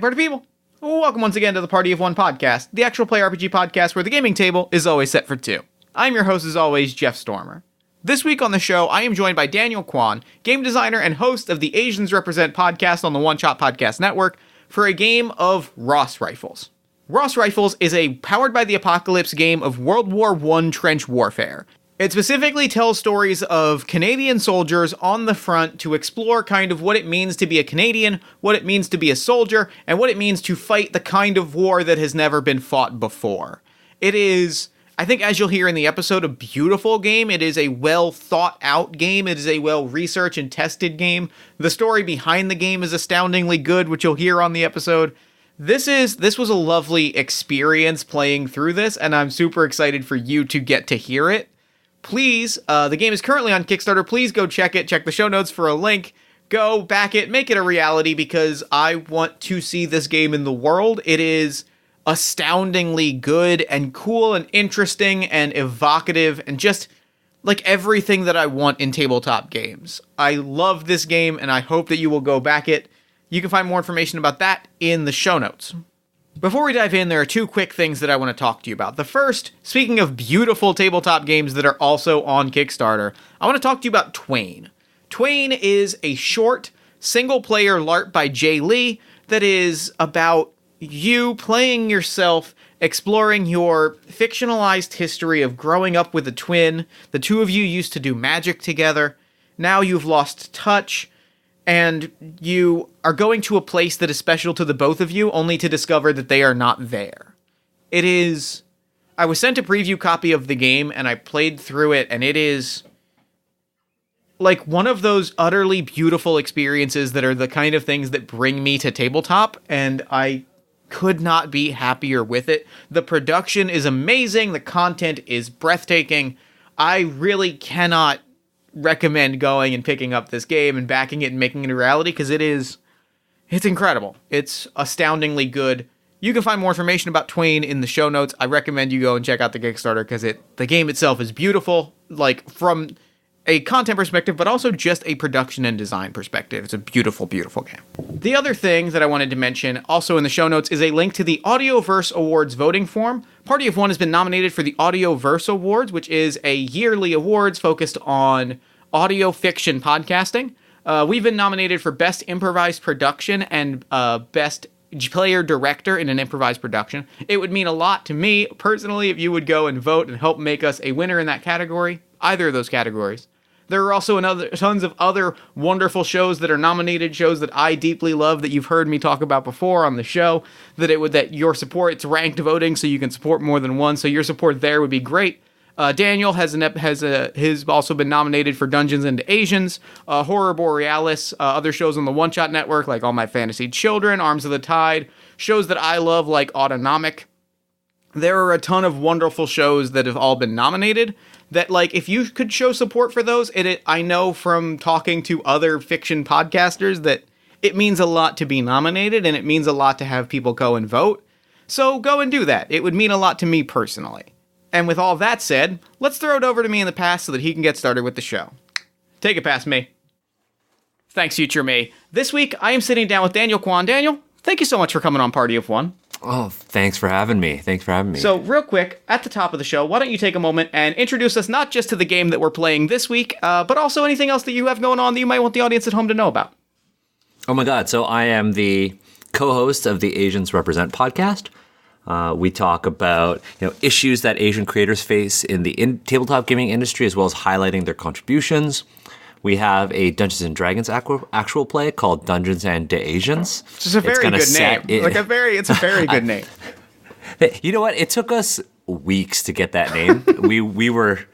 party people. Welcome once again to the Party of One podcast, the actual play RPG podcast where the gaming table is always set for two. I'm your host as always, Jeff Stormer. This week on the show, I am joined by Daniel Kwan, game designer and host of the Asians Represent podcast on the One Shot Podcast Network, for a game of Ross Rifles. Ross Rifles is a powered by the apocalypse game of World War I trench warfare. It specifically tells stories of Canadian soldiers on the front to explore kind of what it means to be a Canadian, what it means to be a soldier, and what it means to fight the kind of war that has never been fought before. It is, I think as you'll hear in the episode, a beautiful game. It is a well thought out game. It is a well researched and tested game. The story behind the game is astoundingly good, which you'll hear on the episode. This was a lovely experience playing through this, and I'm super excited for you to get to hear it. Please, the game is currently on Kickstarter. Please go check it. Check the show notes for a link. Go back it. Make it a reality because I want to see this game in the world. It is astoundingly good and cool and interesting and evocative and just like everything that I want in tabletop games. I love this game and I hope that you will go back it. You can find more information about that in the show notes. Before we dive in, there are two quick things that I want to talk to you about. The first, speaking of beautiful tabletop games that are also on Kickstarter, I want to talk to you about Twain. Twain is a short, single-player LARP by Jay Lee that is about you playing yourself, exploring your fictionalized history of growing up with a twin. The two of you used to do magic together. Now you've lost touch. And you are going to a place that is special to the both of you, only to discover that they are not there. It is... I was sent a preview copy of the game, and I played through it, and it is like one of those utterly beautiful experiences that are the kind of things that bring me to tabletop, and I could not be happier with it. The production is amazing, the content is breathtaking. I really cannot recommend going and picking up this game and backing it and making it a reality because it's incredible. It's astoundingly good. You can find more information about Twain in the show notes. I recommend you go and check out the Kickstarter because the game itself is beautiful, like from a content perspective, but also just a production and design perspective. It's a beautiful, beautiful game. The other thing that I wanted to mention, also in the show notes, is a link to the Audioverse Awards voting form. Party of One has been nominated for the Audioverse Awards, which is a yearly awards focused on audio fiction podcasting. We've been nominated for Best Improvised Production and Best Player Director in an Improvised Production. It would mean a lot to me, personally, if you would go and vote and help make us a winner in that category, either of those categories. There are also tons of other wonderful shows that are nominated, shows that I deeply love that you've heard me talk about before on the show, that your support, it's ranked voting so you can support more than one, so your support there would be great. Daniel has also been nominated for Dungeons and Asians, Horror Borealis, other shows on the One Shot Network like All My Fantasy Children, Arms of the Tide, shows that I love like Autonomic. There are a ton of wonderful shows that have all been nominated that, like, if you could show support for those, I know from talking to other fiction podcasters that it means a lot to be nominated and it means a lot to have people go and vote. So go and do that. It would mean a lot to me personally. And with all that said, let's throw it over to me in the past so that he can get started with the show. Take it past me. Thanks, future me. This week, I am sitting down with Daniel Kwan. Daniel, thank you so much for coming on Party of One. Oh, thanks for having me. So, real quick, at the top of the show, why don't you take a moment and introduce us not just to the game that we're playing this week, but also anything else that you have going on that you might want the audience at home to know about. Oh my God. So I am the co-host of the Asians Represent podcast. We talk about issues that Asian creators face in the tabletop gaming industry, as well as highlighting their contributions. We have a Dungeons and Dragons actual play called Dungeons and Asians. Which is a very good name. It's a very good name. You know what? It took us weeks to get that name. we were,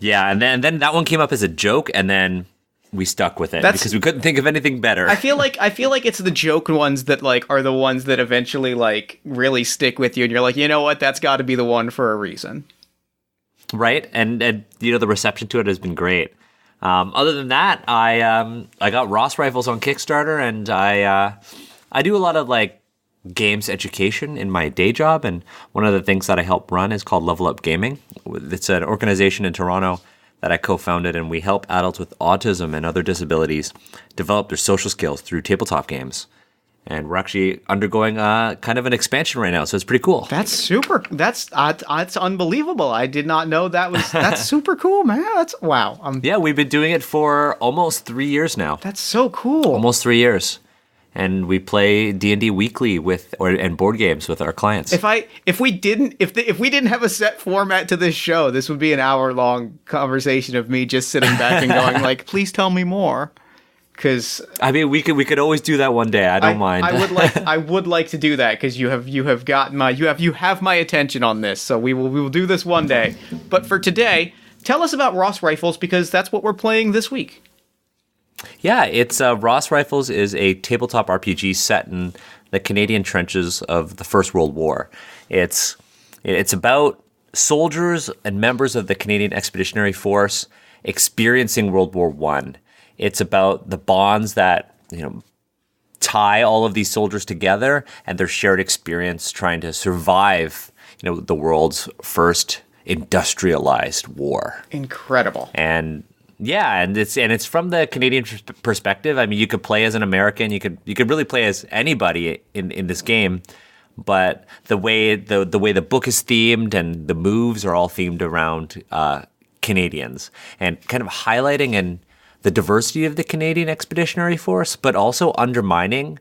and then that one came up as a joke, and then we stuck with it because we couldn't think of anything better. I feel like it's the joke ones that are the ones that eventually really stick with you, and you're like, you know what? That's got to be the one for a reason. Right, and the reception to it has been great. Other than that, I got Ross Rifles on Kickstarter, and I do a lot of games education in my day job, and one of the things that I help run is called Level Up Gaming. It's an organization in Toronto that I co-founded, and we help adults with autism and other disabilities develop their social skills through tabletop games. and we're actually undergoing kind of an expansion right now, so it's pretty cool. That's super. That's unbelievable. I did not know that was. That's super cool, man. That's wow. Yeah, we've been doing it for almost 3 years now. That's so cool. Almost 3 years. And we play D&D weekly and board games with our clients. If we didn't have a set format to this show, this would be an hour-long conversation of me just sitting back and going like, "Please tell me more." Because I mean, we could always do that one day. I don't mind. I would like to do that because you have got you have my attention on this. So we will do this one day. But for today, tell us about Ross Rifles because that's what we're playing this week. Yeah, it's Ross Rifles is a tabletop RPG set in the Canadian trenches of the First World War. It's about soldiers and members of the Canadian Expeditionary Force experiencing World War I. It's about the bonds that tie all of these soldiers together and their shared experience trying to survive the world's first industrialized war. Incredible. And yeah, and it's from the Canadian perspective. I mean, you could play as an American. You could really play as anybody in this game, but the way the book is themed and the moves are all themed around Canadians and kind of highlighting the diversity of the Canadian Expeditionary Force, but also undermining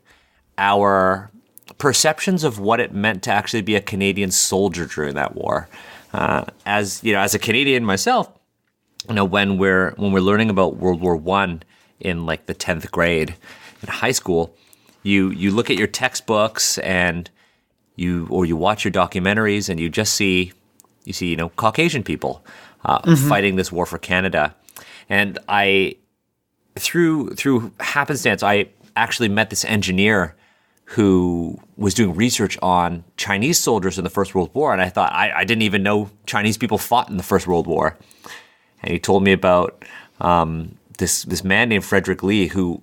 our perceptions of what it meant to actually be a Canadian soldier during that war. As a Canadian myself. When we're learning about World War I in like the 10th grade in high school, you look at your textbooks and you watch your documentaries and you just see Caucasian people fighting this war for Canada. And through happenstance, I actually met this engineer who was doing research on Chinese soldiers in the First World War, and I thought I didn't even know Chinese people fought in the First World War. And he told me about this man named Frederick Lee, who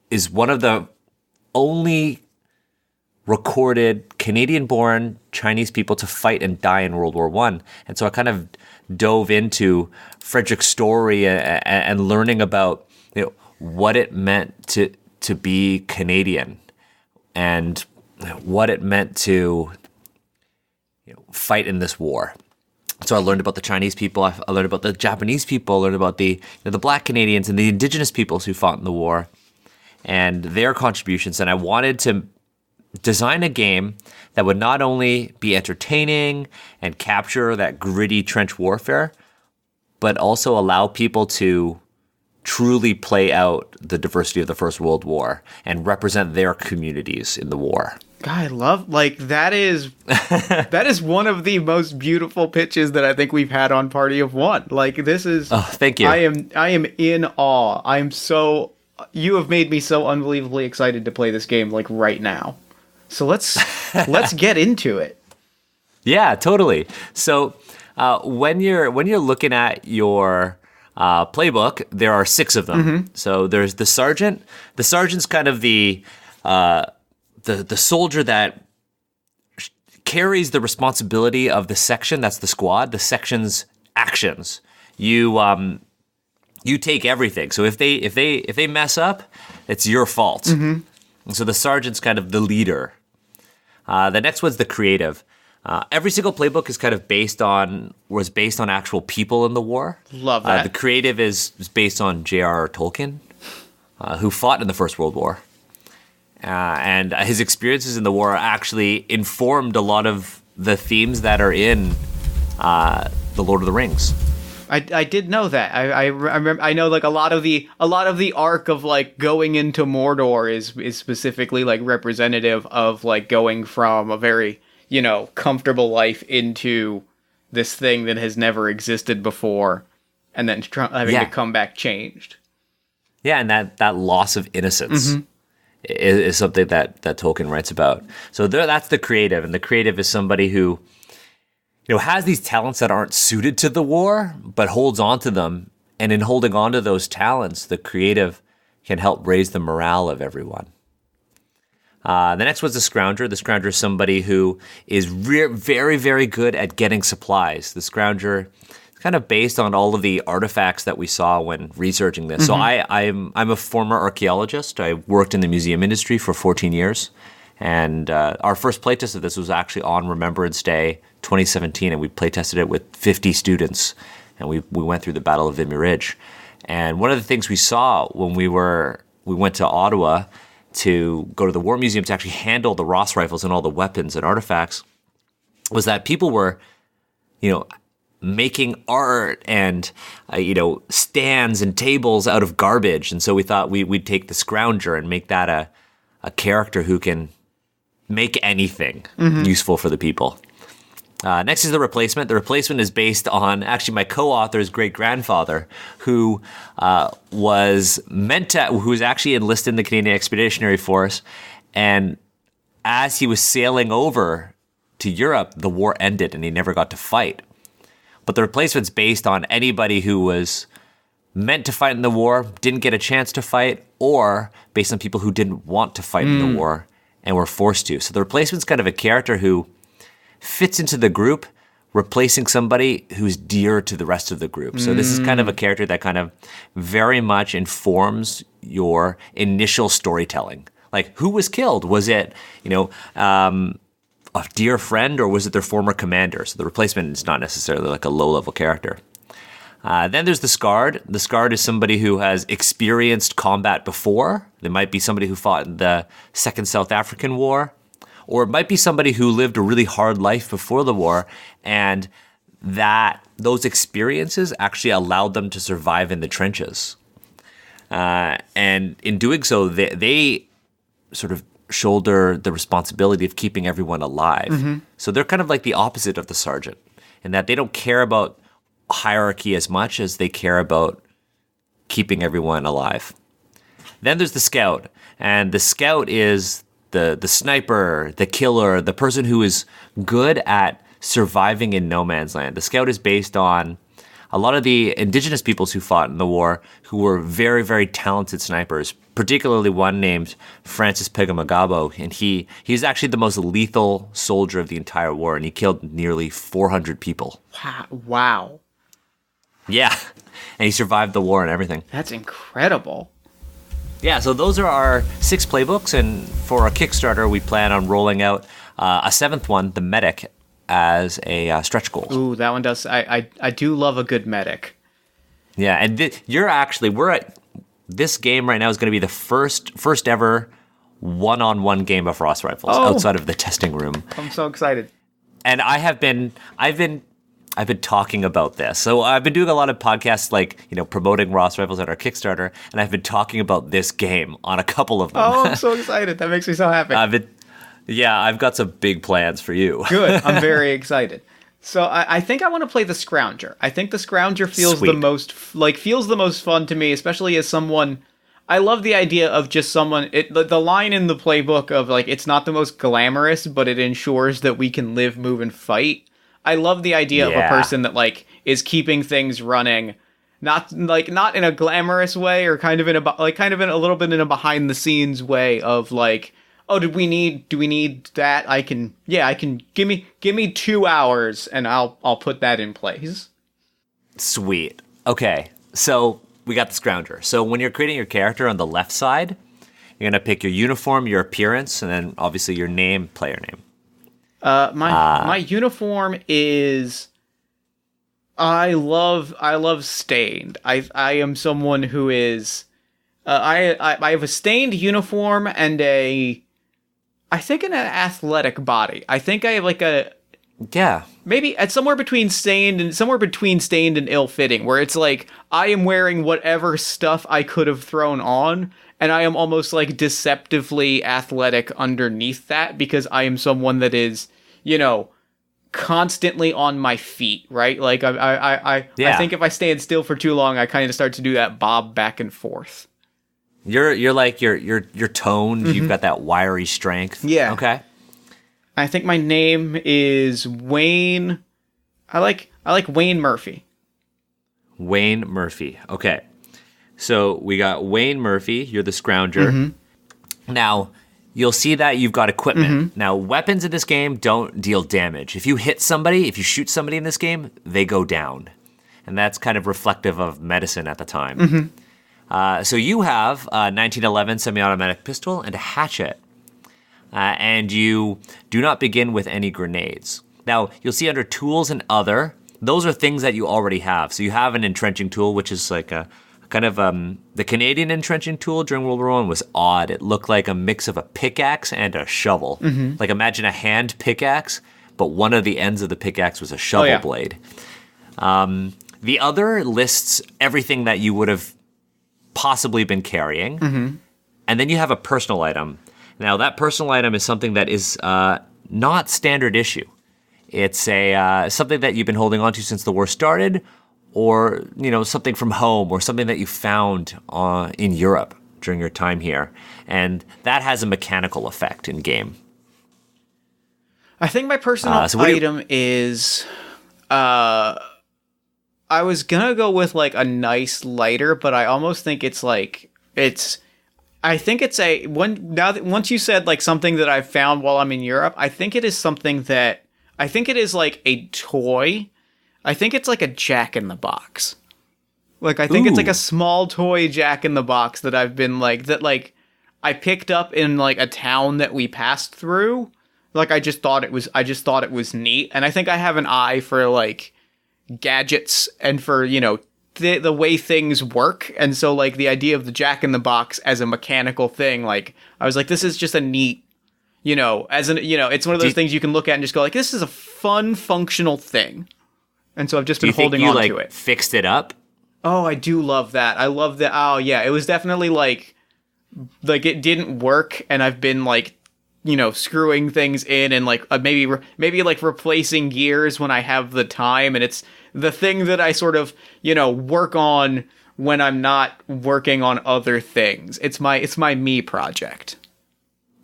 is one of the only recorded Canadian-born Chinese people to fight and die in World War I. And so I kind of dove into Frederick's story and learning about what it meant to be Canadian and what it meant to fight in this war. So I learned about the Chinese people, I learned about the Japanese people, I learned about the Black Canadians and the Indigenous peoples who fought in the war and their contributions. And I wanted to design a game that would not only be entertaining and capture that gritty trench warfare, but also allow people to truly play out the diversity of the First World War and represent their communities in the war. God, I love that is one of the most beautiful pitches that I think we've had on Party of One. Like this is thank you. I am in awe. You have made me so unbelievably excited to play this game like right now. So let's get into it. Yeah, totally. So when you're looking at your playbook, there are 6 of them. Mm-hmm. So there's the sergeant. The sergeant's kind of the soldier that carries the responsibility of the section. That's the squad. The section's actions. You take everything. So if they mess up, it's your fault. Mm-hmm. And so the sergeant's kind of the leader. The next one's the creative. Every single playbook is kind of based on actual people in the war. Love that. The creative is based on J.R.R. Tolkien, who fought in the First World War. And his experiences in the war actually informed a lot of the themes that are in The Lord of the Rings. I did know that. I remember. I know like a lot of the arc of like going into Mordor is specifically like representative of like going from a very comfortable life into this thing that has never existed before, and then having to come back changed. Yeah, and that loss of innocence. Mm-hmm. Is something that Tolkien writes about. So that's the creative, and the creative is somebody who, has these talents that aren't suited to the war, but holds on to them. And in holding on to those talents, the creative can help raise the morale of everyone. The next was the Scrounger. The Scrounger is somebody who is very, very good at getting supplies. The Scrounger is kind of based on all of the artifacts that we saw when researching this. So I'm a former archaeologist. I worked in the museum industry for 14 years. And our first playtest of this was actually on Remembrance Day 2017, and we playtested it with 50 students. And we went through the Battle of Vimy Ridge. And one of the things we saw when we went to Ottawa to go to the War Museum to actually handle the Ross rifles and all the weapons and artifacts was that people were, making art and, stands and tables out of garbage. And so we thought we'd take the Scrounger and make that a character who can make anything useful for the people. Next is the replacement. The replacement is based on actually my co-author's great-grandfather, who was actually enlisted in the Canadian Expeditionary Force, and as he was sailing over to Europe, the war ended and he never got to fight. But the replacement's based on anybody who was meant to fight in the war, didn't get a chance to fight, or based on people who didn't want to fight in the war and were forced to. So the replacement's kind of a character who fits into the group, replacing somebody who's dear to the rest of the group. So this is kind of a character that kind of very much informs your initial storytelling. Like, who was killed? Was it, a dear friend, or was it their former commander? So the replacement is not necessarily like a low-level character. Then there's the Scarred. The Scarred is somebody who has experienced combat before. They might be somebody who fought in the Second South African War, or it might be somebody who lived a really hard life before the war, and those experiences actually allowed them to survive in the trenches. And in doing so, they sort of shoulder the responsibility of keeping everyone alive. So they're kind of like the opposite of the sergeant, in that they don't care about hierarchy as much as they care about keeping everyone alive. Then there's the Scout, and the Scout is the sniper, the killer, the person who is good at surviving in no man's land. The Scout is based on a lot of the indigenous peoples who fought in the war, who were very, very talented snipers, particularly one named Francis Pegamagabo, and he's actually the most lethal soldier of the entire war, and he killed nearly 400 people. Wow. Yeah, and he survived the war and everything. That's incredible. Yeah, so those are our 6 playbooks, and for our Kickstarter, we plan on rolling out a 7th one, the Medic, as a stretch goal. Ooh, that one does. I do love a good medic. Yeah, and this game right now is going to be the first ever one-on-one game of Ross rifles outside of the testing room. I'm so excited. And I've been talking about this. So I've been doing a lot of podcasts, promoting Ross rifles at our Kickstarter, and I've been talking about this game on a couple of them. Oh, I'm so excited. That makes me so happy. I've got some big plans for you. Good. I'm very excited. So I think I want to play the Scrounger. I think the Scrounger feels the most fun to me, especially as someone. I love the idea of just someone. The line in the playbook of it's not the most glamorous, but it ensures that we can live, move, and fight. I love the idea of a person that is keeping things running, not in a glamorous way, or kind of in a little bit in a behind the scenes way of oh, do we need that? I can give me 2 hours and I'll put that in place. Sweet. Okay. So we got the Scrounger. So when you're creating your character on the left side, you're going to pick your uniform, your appearance, and then obviously your name, player name. My uniform is I love stained. I am someone who is I have a stained uniform and I think an athletic body. I think I have maybe at somewhere between stained and ill-fitting, where it's I am wearing whatever stuff I could have thrown on, and I am almost deceptively athletic underneath that, because I am someone that is, constantly on my feet, right? I think if I stand still for too long, I kind of start to do that bob back and forth. You're toned. You've got that wiry strength. Yeah. Okay. I think my name is Wayne. I like Wayne Murphy. Wayne Murphy. Okay. So we got Wayne Murphy. You're the Scrounger. Now, you'll see that you've got equipment. Now, weapons in this game don't deal damage. If you shoot somebody in this game, they go down. and that's kind of reflective of medicine at the time. So you have a 1911 semi-automatic pistol and a hatchet, and you do not begin with any grenades. Now, you'll see under tools and other, those are things that you already have. So you have an entrenching tool, which is like a kind of the Canadian entrenching tool during World War I was odd. It looked like a mix of a pickaxe and a shovel. Like imagine a hand pickaxe, but one of the ends of the pickaxe was a shovel blade. The other lists everything that you would have possibly been carrying. And then you have a personal item. Now that personal item is something that is not standard issue. It's a something that you've been holding on to since the war started, or something from home, or something that you found in Europe during your time here, and that has a mechanical effect in game. I think my personal item is, I was gonna go with like a nice lighter, but I almost think it's like I think it's once you said like something that I found while I'm in Europe, I think it is something that I think it is like a toy. I think it's like a Jack-in-the-Box. Like, I think it's like a small toy Jack-in-the-Box that I've been like, that like, I picked up in like a town that we passed through. Like, I just thought it was neat. And I think I have an eye for like gadgets and for, the way things work. And so like the idea of the Jack-in-the-Box as a mechanical thing, like, I was like, this is just a neat, it's one of those things you can look at and just go like, this is a fun, functional thing. And so I've just been holding on to it. Fixed it up? Oh, I do love that. I love that. Oh, yeah. It was definitely like it didn't work, and I've been like, screwing things in and like maybe like replacing gears when I have the time, and it's the thing that I sort of work on when I'm not working on other things. It's my me project.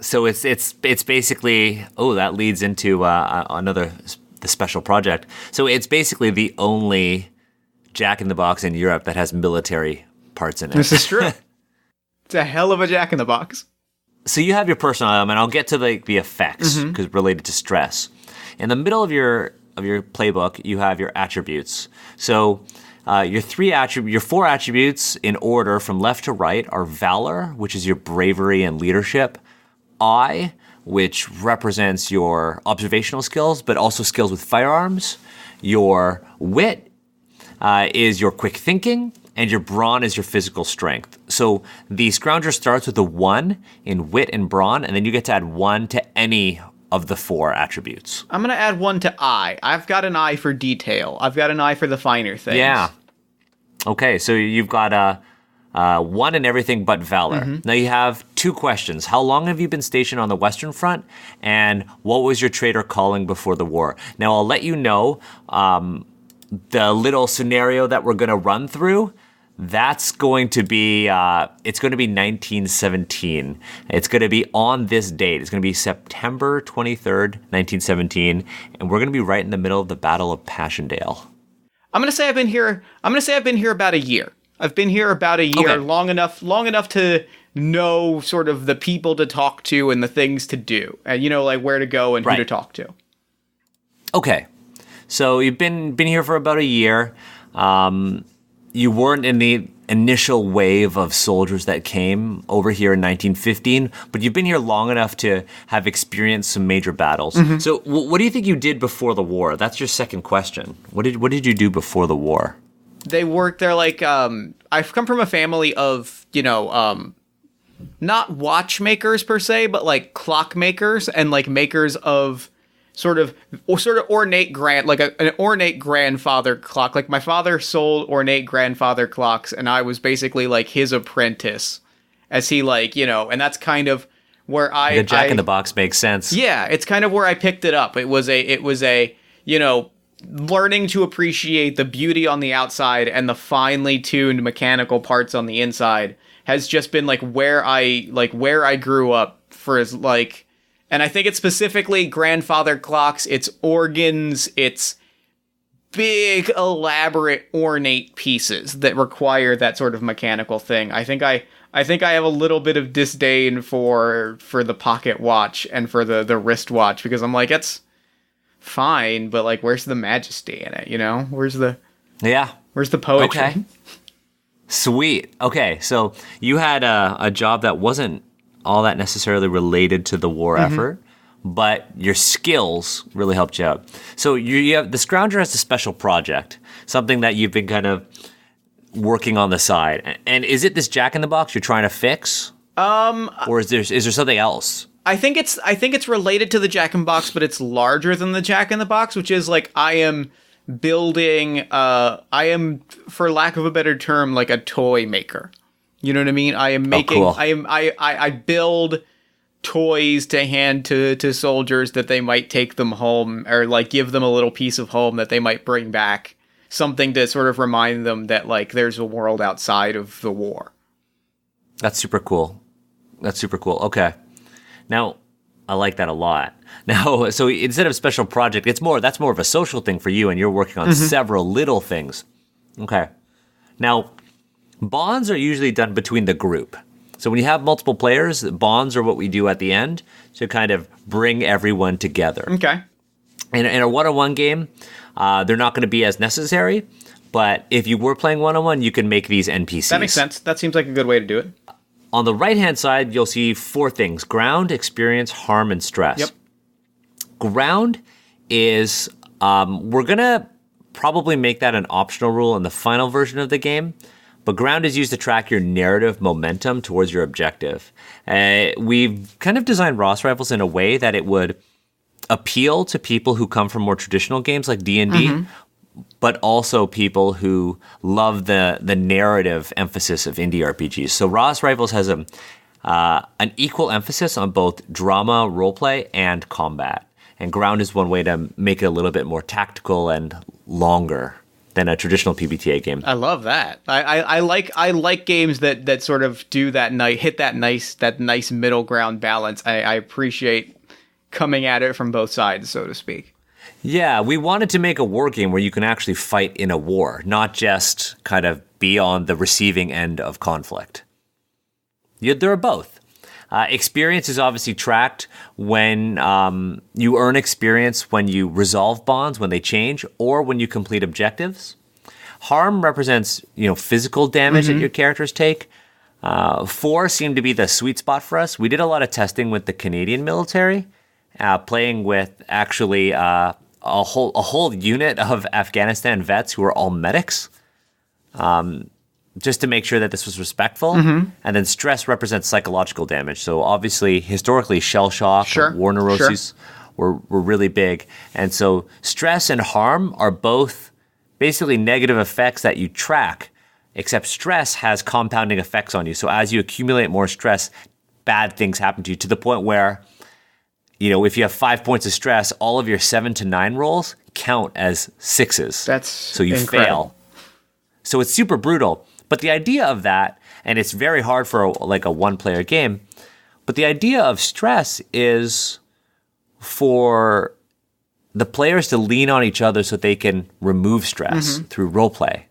So it's basically that leads into the special project. So it's basically the only Jack-in-the-Box in Europe that has military parts in it. This is true. It's a hell of a Jack-in-the-Box. So you have your personal item, and I'll get to the effects because related to stress. In the middle of your playbook, you have your attributes. So your four attributes in order from left to right are valor, which is your bravery and leadership. Eye, which represents your observational skills, but also skills with firearms. Your wit is your quick thinking, and your brawn is your physical strength. So the Scrounger starts with a 1 in wit and brawn, and then you get to add 1 to any of the 4 attributes. I'm going to add 1 to eye. I've got an eye for detail. I've got an eye for the finer things. Yeah. Okay, so you've got 1 in everything but valor. Now you have 2 questions. How long have you been stationed on the Western Front? And what was your trader calling before the war? Now I'll let you know the little scenario that we're going to run through. That's going to be, it's going to be 1917. It's going to be on this date. It's going to be September 23rd, 1917. And we're going to be right in the middle of the Battle of Passchendaele. I'm going to say I've been here about a year. I've been here about a year, long enough to know sort of the people to talk to and the things to do, and like where to go and who to talk to. Okay, so you've been here for about a year. You weren't in the initial wave of soldiers that came over here in 1915, but you've been here long enough to have experienced some major battles. So what do you think you did before the war? That's your second question. What did you do before the war? They're like, I've come from a family of, not watchmakers per se, but like clockmakers and like makers of sort of ornate an ornate grandfather clock. Like my father sold ornate grandfather clocks, and I was basically like his apprentice as he and that's kind of where the Jack-in-the-Box makes sense. Yeah. It's kind of where I picked it up. It was a learning to appreciate the beauty on the outside and the finely tuned mechanical parts on the inside has just been where I grew up for and I think it's specifically grandfather clocks, it's organs, it's big, elaborate, ornate pieces that require that sort of mechanical thing. I think I have a little bit of disdain for the pocket watch and for the wristwatch, because I'm like, it's fine, but where's the majesty in it? Where's the Yeah. Where's the poetry? Okay. Sweet. Okay, so you had a job that wasn't all that necessarily related to the war effort, but your skills really helped you out. So you have the Scrounger has a special project, something that you've been kind of working on the side. And is it this Jack in the Box you're trying to fix? Or is there something else? I think it's related to the Jack in the Box, but it's larger than the Jack in the Box, which is like I am building for lack of a better term like a toy maker. You know what I mean? I am making cool. I build toys to hand to soldiers that they might take them home, or like give them a little piece of home that they might bring back, something to sort of remind them that like there's a world outside of the war. That's super cool. Okay. Now, I like that a lot. Now, so instead of special project, that's more of a social thing for you, and you're working on several little things. Okay. Now, bonds are usually done between the group. So when you have multiple players, bonds are what we do at the end to kind of bring everyone together. Okay. In a one-on-one game, they're not going to be as necessary, but if you were playing one-on-one, you can make these NPCs. That makes sense. That seems like a good way to do it. On the right-hand side, you'll see 4 things: ground, experience, harm, and stress. Yep. Ground is, we're going to probably make that an optional rule in the final version of the game, but ground is used to track your narrative momentum towards your objective. We've kind of designed Ross Rifles in a way that it would appeal to people who come from more traditional games like D&D, but also people who love the narrative emphasis of indie RPGs. So Ross Rifles has an equal emphasis on both drama, roleplay, and combat. And ground is one way to make it a little bit more tactical and longer than a traditional PBTA game. I love that. I like games that sort of do that hit that nice middle ground balance. I appreciate coming at it from both sides, so to speak. Yeah, we wanted to make a war game where you can actually fight in a war, not just kind of be on the receiving end of conflict. There are both. Experience is obviously tracked when you earn experience when you resolve bonds, when they change, or when you complete objectives. Harm represents, physical damage that your characters take. 4 seemed to be the sweet spot for us. We did a lot of testing with the Canadian military, playing with actually a whole unit of Afghanistan vets who are all medics. Just to make sure that this was respectful. And then stress represents psychological damage. So obviously, historically, shell shock, war neuroses were really big. And so stress and harm are both basically negative effects that you track, except stress has compounding effects on you. So as you accumulate more stress, bad things happen to you, to the point where, if you have 5 points of stress, all of your 7 to 9 rolls count as 6s. So you incredible. Fail. So it's super brutal. But the idea of that, and it's very hard for a one-player game, but the idea of stress is for the players to lean on each other so they can remove stress through roleplay.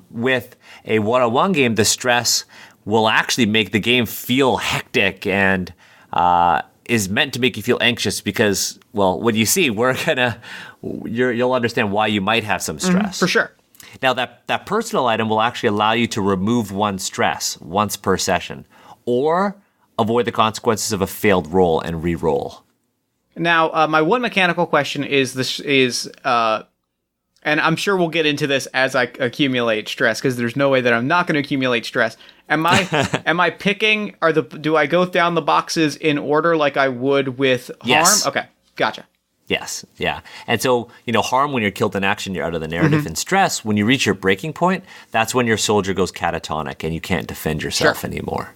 With a one-on-one game, the stress will actually make the game feel hectic and is meant to make you feel anxious because, when you see, you'll understand why you might have some stress. For sure. Now, that personal item will actually allow you to remove one stress once per session, or avoid the consequences of a failed roll and re-roll. Now, my one mechanical question is and I'm sure we'll get into this as I accumulate stress, because there's no way that I'm not going to accumulate stress. Am I picking? Do I go down the boxes in order like I would with harm? Yes. Okay, gotcha. Yes, yeah. And so, harm, when you're killed in action, you're out of the narrative. And stress, when you reach your breaking point, that's when your soldier goes catatonic and you can't defend yourself anymore.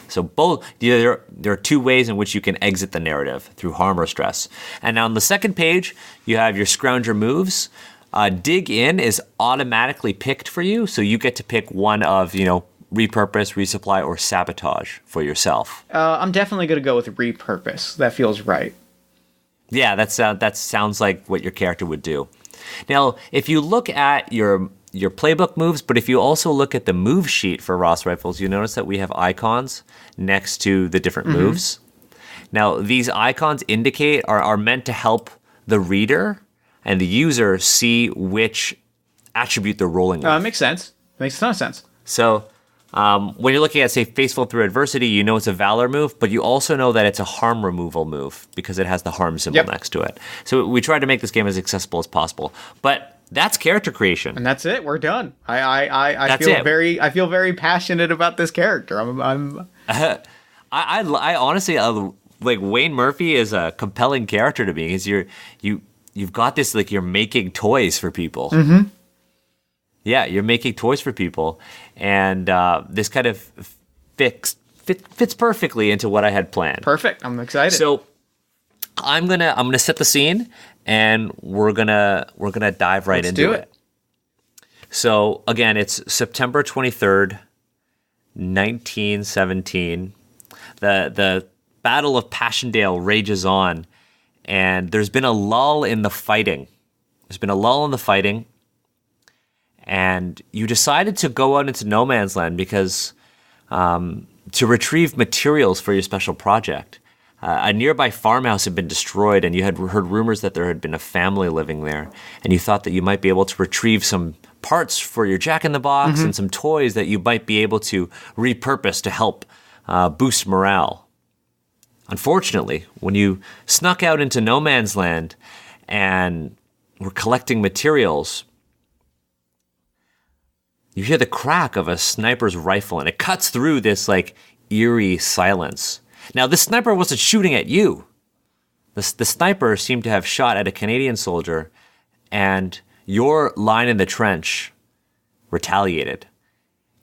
So both, there are 2 ways in which you can exit the narrative, through harm or stress. And now on the second page, you have your Scrounger moves. Dig in is automatically picked for you, so you get to pick one of, repurpose, resupply, or sabotage for yourself. I'm definitely going to go with repurpose. That feels right. Yeah, that sounds like what your character would do. Now, if you look at your playbook moves, but if you also look at the move sheet for Ross Rifles, you notice that we have icons next to the different moves. Now, these icons are meant to help the reader and the user see which attribute they're rolling with. Makes sense. Makes a ton of sense. So when you're looking at, say, Faithful Through Adversity, you know it's a Valor move, but you also know that it's a harm removal move because it has the harm symbol next to it. So we tried to make this game as accessible as possible. But that's character creation. And that's it. We're done. I feel very passionate about this character. I honestly like Wayne Murphy is a compelling character to me because you've got this, like, you're making toys for people. Mm-hmm. Yeah, you're making toys for people, and this kind of fits perfectly into what I had planned. Perfect. I'm excited. So I'm gonna set the scene, and we're gonna dive right into it. So again, it's September 23rd, 1917. The Battle of Passchendaele rages on, and there's been a lull in the fighting. And you decided to go out into no man's land because to retrieve materials for your special project. A nearby farmhouse had been destroyed, and you had heard rumors that there had been a family living there, and you thought that you might be able to retrieve some parts for your Jack-in-the-Box and some toys that you might be able to repurpose to help boost morale. Unfortunately, when you snuck out into no man's land and were collecting materials, you hear the crack of a sniper's rifle, and it cuts through this, like, eerie silence. Now, this sniper wasn't shooting at you. The sniper seemed to have shot at a Canadian soldier, and your line in the trench retaliated.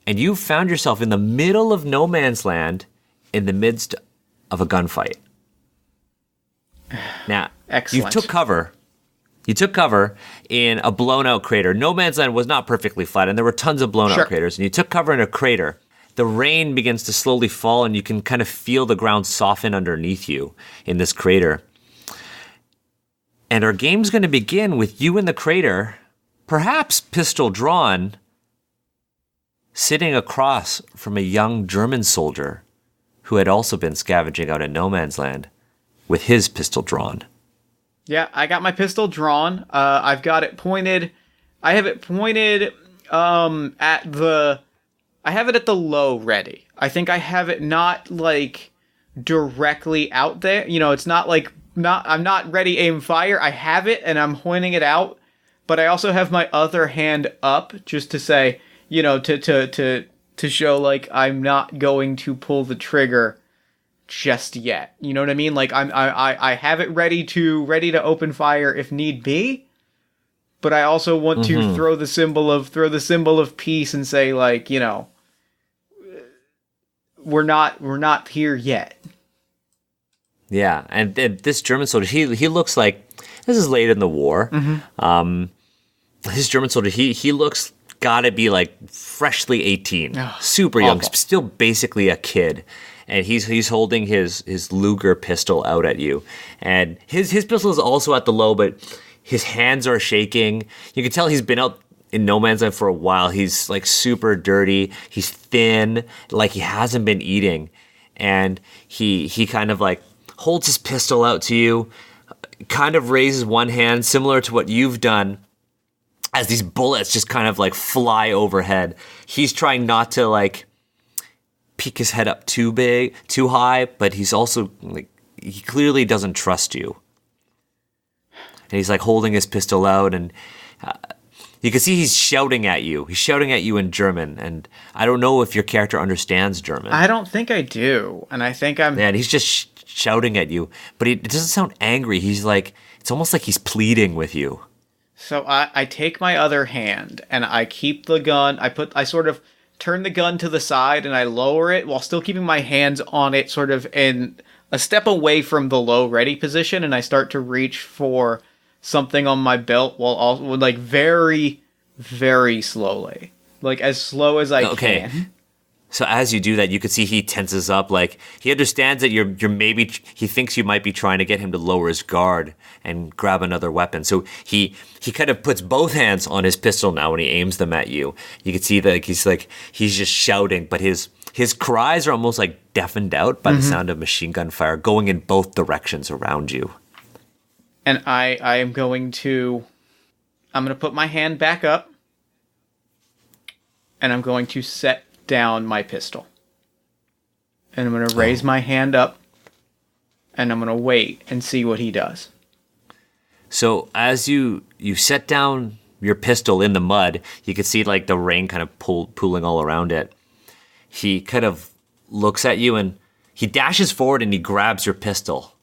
And you found yourself in the middle of no man's land in the midst of a gunfight. Now, Excellent. You took cover in a blown-out crater. No man's land was not perfectly flat, and there were tons of blown-out craters. And you took cover in a crater. The rain begins to slowly fall, and you can kind of feel the ground soften underneath you in this crater. And our game's going to begin with you in the crater, perhaps pistol drawn, sitting across from a young German soldier who had also been scavenging out in no man's land with his pistol drawn. Yeah, I got my pistol drawn. I've got it pointed. I have it pointed at the... I have it at the low ready. I think I have it not, like, directly out there. You know, it's not like... I'm not ready, aim, fire. I have it, and I'm pointing it out. But I also have my other hand up, just to say, you know, to show, like, I'm not going to pull the trigger just yet. You know what I mean? Like, I have it ready to open fire if need be, but I also want to throw the symbol of peace and say, like, you know, we're not here yet. Yeah, and this German soldier, he looks like, this is late in the war. This German soldier, he looks gotta be like freshly 18, super young, still basically a kid. And he's holding his Luger pistol out at you. And his pistol is also at the low, but his hands are shaking. You can tell he's been out in no man's land for a while. He's, like, super dirty. He's thin, like he hasn't been eating. And he kind of, like, holds his pistol out to you, kind of raises one hand, similar to what you've done, as these bullets just kind of, like, fly overhead. He's trying not to, like, peek his head up too high, but he's also, like, he clearly doesn't trust you. And he's, like, holding his pistol out, and you can see he's shouting at you. He's shouting at you in German, and I don't know if your character understands German. I don't think I do, and I think I'm... Man, he's just shouting at you, but it doesn't sound angry. He's like, it's almost like he's pleading with you. So I take my other hand, and I keep the gun, I sort of turn the gun to the side, and I lower it while still keeping my hands on it, sort of in a step away from the low ready position, and I start to reach for something on my belt while also, like, very, very slowly. Like, as slow as I can. So as you do that, you can see he tenses up. Like, he understands that you're maybe, he thinks you might be trying to get him to lower his guard and grab another weapon. So he kind of puts both hands on his pistol now when he aims them at you. You can see that he's just shouting, but his cries are almost like deafened out by the sound of machine gun fire going in both directions around you. And I'm going to put my hand back up, and I'm going to set down my pistol. And I'm going to raise my hand up, and I'm going to wait and see what he does. So as you set down your pistol in the mud, you can see like the rain kind of pooling all around it. He kind of looks at you and he dashes forward and he grabs your pistol.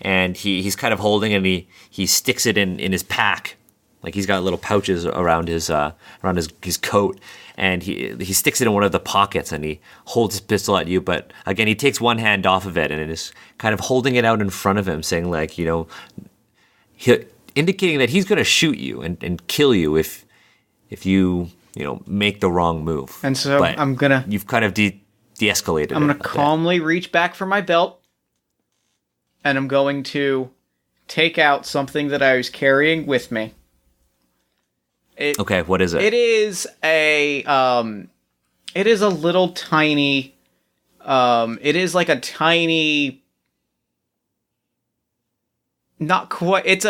And he's kind of holding it and he sticks it in his pack. Like he's got little pouches around his coat, and he sticks it in one of the pockets and he holds his pistol at you. But again, he takes one hand off of it and is kind of holding it out in front of him, saying like, indicating that he's going to shoot you and kill you if you make the wrong move. And so but you've kind of de-escalated. I'm gonna calmly reach back for my belt, and I'm going to take out something that I was carrying with me. Okay, what is it? It is a little tiny, it is like a tiny, not quite,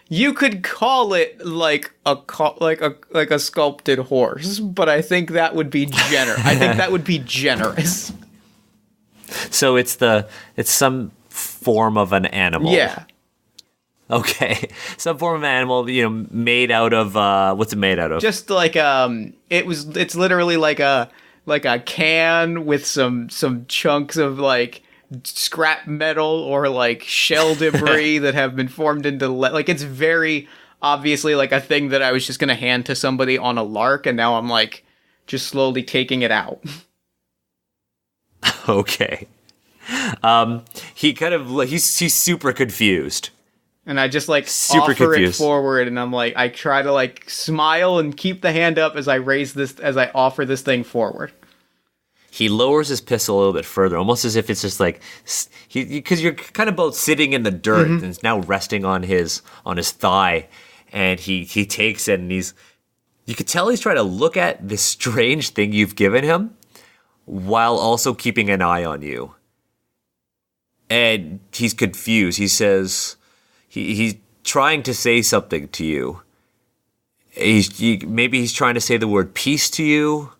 you could call it like a sculpted horse, but I think that would be generous. So it's some form of an animal. Yeah. Okay, some form of animal, made out of what's it made out of? Just like it's literally like a can with some chunks of like scrap metal or like shell debris that have been formed into like it's very obviously like a thing that I was just gonna hand to somebody on a lark, and now I'm like just slowly taking it out. Okay. He kind of he's super confused. And I just like offer confused. It forward, and I'm like, I try to like smile and keep the hand up as I offer this thing forward. He lowers his pistol a little bit further, almost as if it's just like, because you're kind of both sitting in the dirt, and it's now resting on his thigh, and he takes it, and you could tell he's trying to look at this strange thing you've given him, while also keeping an eye on you. And he's confused. He says, he's trying to say something to you. Maybe he's trying to say the word peace to you,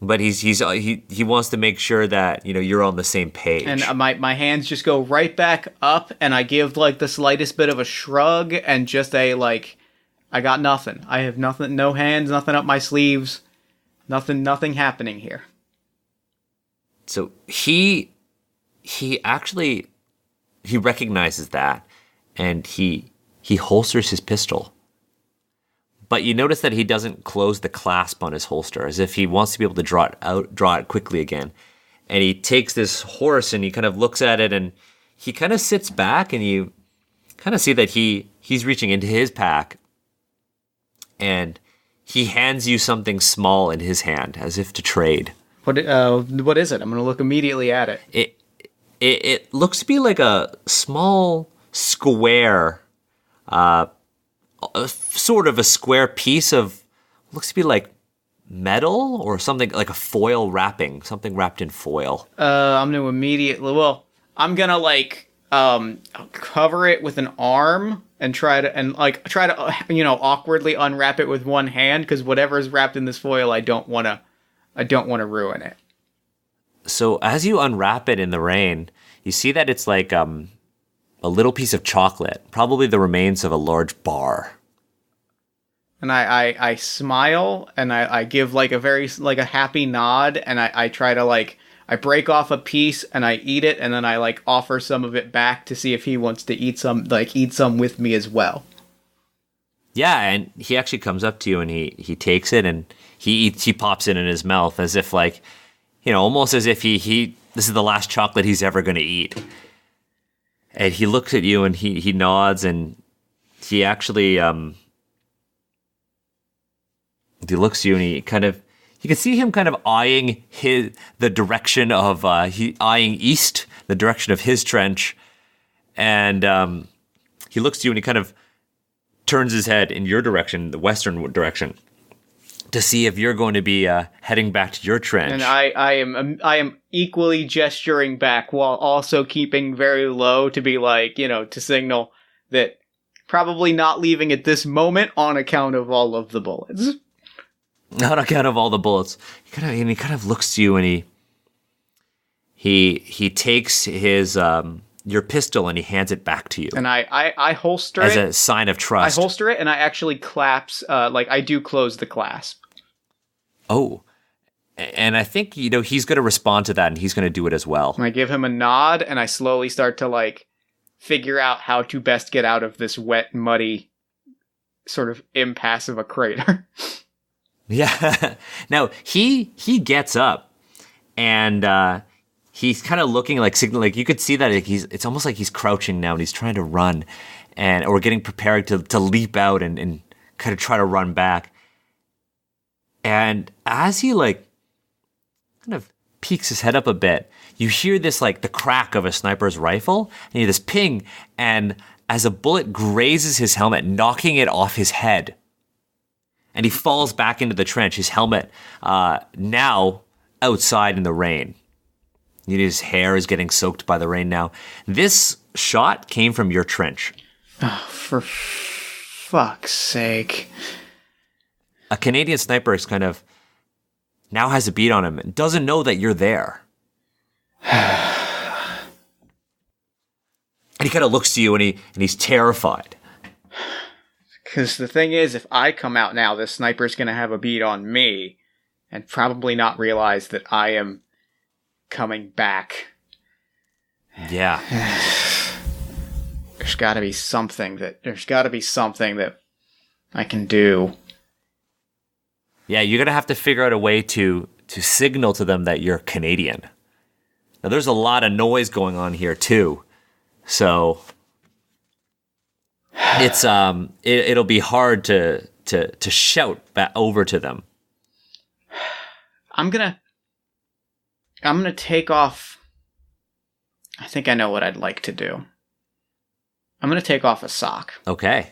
but he wants to make sure that you're on the same page. And my hands just go right back up, and I give like the slightest bit of a shrug and just a like, I got nothing. I have nothing, no hands, nothing up my sleeves, nothing happening here. So he recognizes that, and he holsters his pistol. But you notice that he doesn't close the clasp on his holster, as if he wants to be able to draw it quickly again. And he takes this horse and he kind of looks at it, and he kind of sits back, and you kind of see that he's reaching into his pack, and he hands you something small in his hand, as if to trade. What is it? I'm going to look immediately at it. It looks to be like a small square, sort of a square piece of, looks to be like metal or something, like a foil wrapping, something wrapped in foil. I'm going to like cover it with an arm and try to awkwardly unwrap it with one hand, because whatever is wrapped in this foil, I don't want to ruin it. So as you unwrap it in the rain, you see that it's like a little piece of chocolate, probably the remains of a large bar. And I smile, and I give like a very like a happy nod, and I try to like, I break off a piece and I eat it, and then I like offer some of it back to see if he wants to eat some with me as well. Yeah, and he actually comes up to you and he takes it and he pops it in his mouth, as if like, almost as if he this is the last chocolate he's ever going to eat. And he looks at you and he nods, and he actually he looks at you and you can see him kind of eyeing the direction of eyeing east, the direction of his trench, and he looks at you and he kind of turns his head in your direction, the western direction, to see if you're going to be heading back to your trench. And I am equally gesturing back while also keeping very low to be like, to signal that probably not leaving at this moment on account of all of the bullets. on account of all the bullets. He kind of looks to you, and he takes his your pistol and he hands it back to you. And I holster as it. As a sign of trust. I holster it and I actually clasp, I do close the clasp. Oh. And I think, he's going to respond to that and he's going to do it as well. And I give him a nod and I slowly start to, figure out how to best get out of this wet, muddy, sort of impasse of a crater. Yeah. Now, he gets up and he's kind of looking you could see that it's almost like he's crouching now and he's trying to run or getting prepared to leap out and kind of try to run back. And as he kind of peeks his head up a bit, you hear this the crack of a sniper's rifle and you hear this ping, and as a bullet grazes his helmet, knocking it off his head. And he falls back into the trench, his helmet now outside in the rain. His hair is getting soaked by the rain now. This shot came from your trench. Oh, for fuck's sake. A Canadian sniper is kind of now has a beat on him and doesn't know that you're there. And he kind of looks to you and he's terrified. Because the thing is, if I come out now, this sniper's going to have a beat on me and probably not realize that I am coming back. Yeah. There's got to be something that I can do. Yeah, you're going to have to figure out a way to signal to them that you're Canadian. Now, there's a lot of noise going on here, too. So it's it'll be hard to shout back over to them. I'm gonna take off. I think I know what I'd like to do. I'm gonna take off a sock. Okay.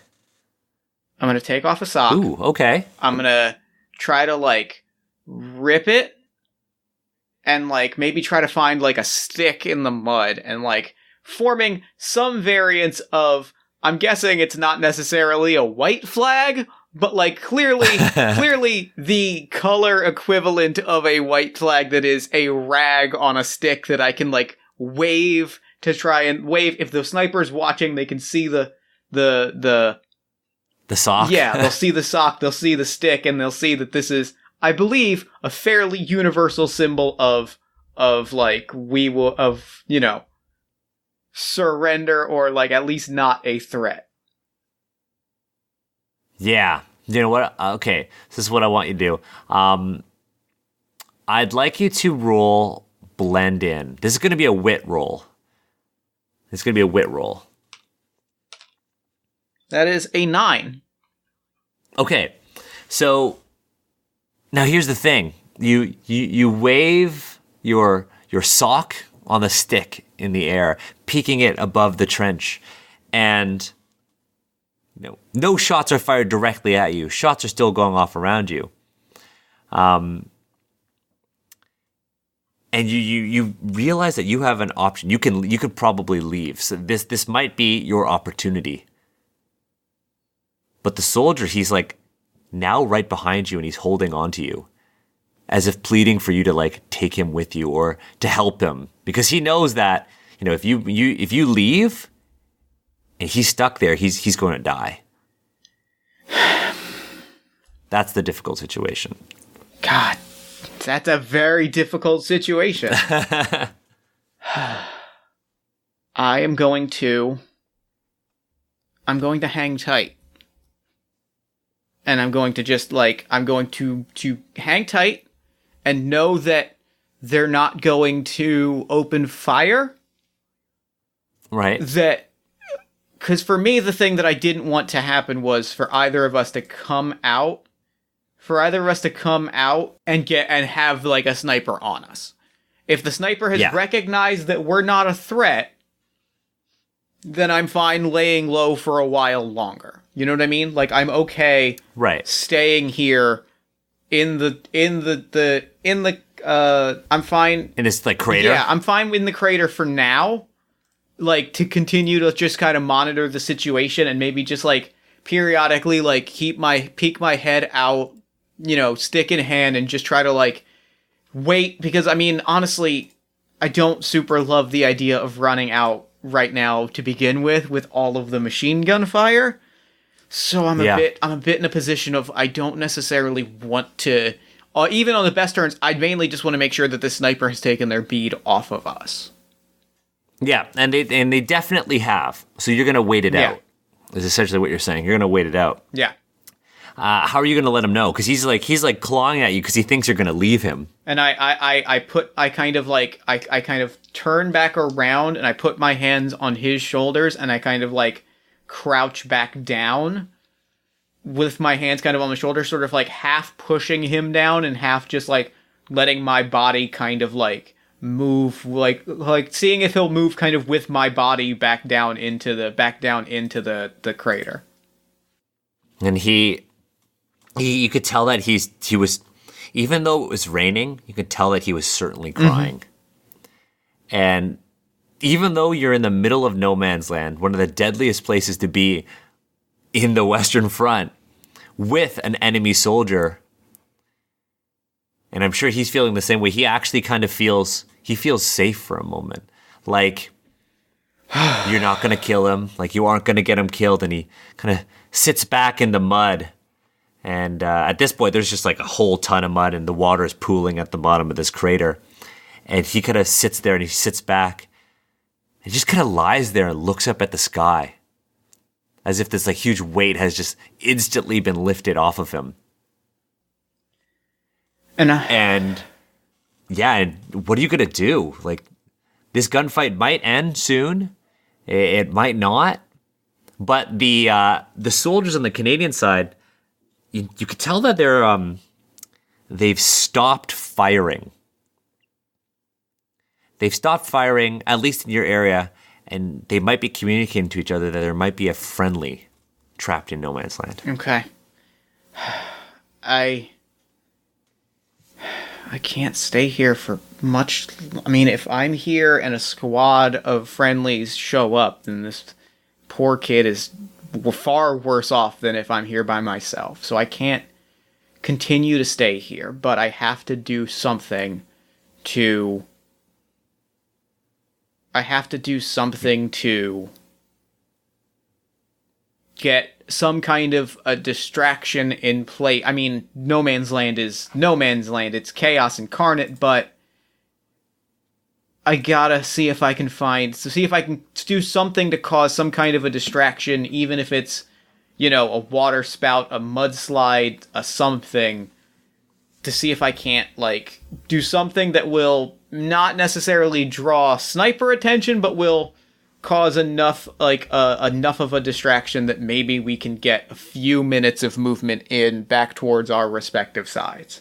I'm gonna take off a sock. Ooh, okay. I'm gonna try to rip it and maybe try to find a stick in the mud and forming some variants of, I'm guessing it's not necessarily a white flag, but clearly the color equivalent of a white flag that is a rag on a stick that I can wave to try and wave. If the sniper's watching, they can see the sock. Yeah, they'll see the sock, they'll see the stick, and they'll see that this is, I believe, a fairly universal symbol of surrender or at least not a threat. Yeah. You know what? Okay, this is what I want you to do. I'd like you to roll blend in. This is going to be a wit roll. That is a 9. Okay, so now here's the thing. You wave your sock on the stick in the air, peeking it above the trench, and no shots are fired directly at you. Shots are still going off around you. And you realize that you have an option. You could probably leave. So this might be your opportunity. But the soldier, he's now right behind you and he's holding on to you, as if pleading for you to take him with you or to help him, because he knows that if you leave and he's stuck there, he's going to die. That's the difficult situation. God, that's a very difficult situation. I'm going to hang tight. And I'm going to just I'm going to hang tight and know that they're not going to open fire. Right. Because for me, the thing that I didn't want to happen was for either of us to come out and have a sniper on us. If the sniper has recognized that we're not a threat, then I'm fine laying low for a while longer. You know what I mean? I'm okay staying here in the I'm fine in this crater. Yeah, I'm fine in the crater for now. To continue to just kind of monitor the situation and maybe just periodically peek my head out stick in hand and just try to like wait, because I mean, honestly, I don't super love the idea of running out right now to begin with all of the machine gun fire. So I'm a bit in a position of I don't necessarily want to, even on the best turns, I'd mainly just want to make sure that the sniper has taken their bead off of us. Yeah, and they definitely have. So you're gonna wait it out. Is essentially what you're saying. You're gonna wait it out. Yeah. How are you gonna let him know? Because he's like clawing at you because he thinks you're gonna leave him. And I kind of turn back around and I put my hands on his shoulders and I kind of like crouch back down with my hands kind of on the shoulder, sort of like half pushing him down and half just like letting my body kind of like move, like seeing if he'll move kind of with my body back down into the crater. And you could tell that he was, even though it was raining, you could tell that he was certainly crying. Mm-hmm. And even though you're in the middle of no man's land, one of the deadliest places to be in the Western Front with an enemy soldier, and I'm sure he's feeling the same way, he actually kind of feels safe for a moment. Like, you're not going to kill him. Like, you aren't going to get him killed. And he kind of sits back in the mud. And at this point, there's just like a whole ton of mud and the water is pooling at the bottom of this crater. And he kind of sits there and he sits back. He just kind of lies there and looks up at the sky as if this like huge weight has just instantly been lifted off of him. And what are you going to do? Like, this gunfight might end soon. It might not. But the soldiers on the Canadian side, you could tell that they've stopped firing. They've stopped firing, at least in your area, and they might be communicating to each other that there might be a friendly trapped in no man's land. Okay. I can't stay here for much. I mean, if I'm here and a squad of friendlies show up, then this poor kid is far worse off than if I'm here by myself. So I can't continue to stay here, but I have to do something to get some kind of a distraction in play. I mean, no man's land is no man's land. It's chaos incarnate, but I gotta see if I can do something to cause some kind of a distraction, even if it's, a water spout, a mudslide, a something, to see if I can't, like, do something that will not necessarily draw sniper attention, but will cause enough of a distraction that maybe we can get a few minutes of movement in back towards our respective sides.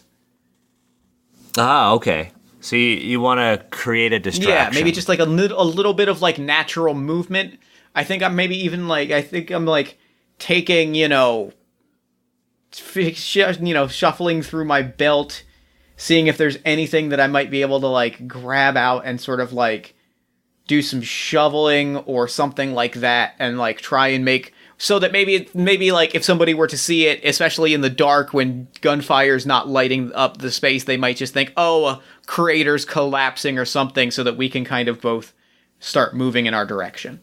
Ah, okay. So you want to create a distraction. Yeah, maybe just like a little bit of like natural movement. I think I'm taking, shuffling through my belt, seeing if there's anything that I might be able to like grab out and sort of like do some shoveling or something like that, and like try and make so that maybe like if somebody were to see it, especially in the dark when gunfire's not lighting up the space, they might just think, oh, a crater's collapsing or something, so that we can kind of both start moving in our direction.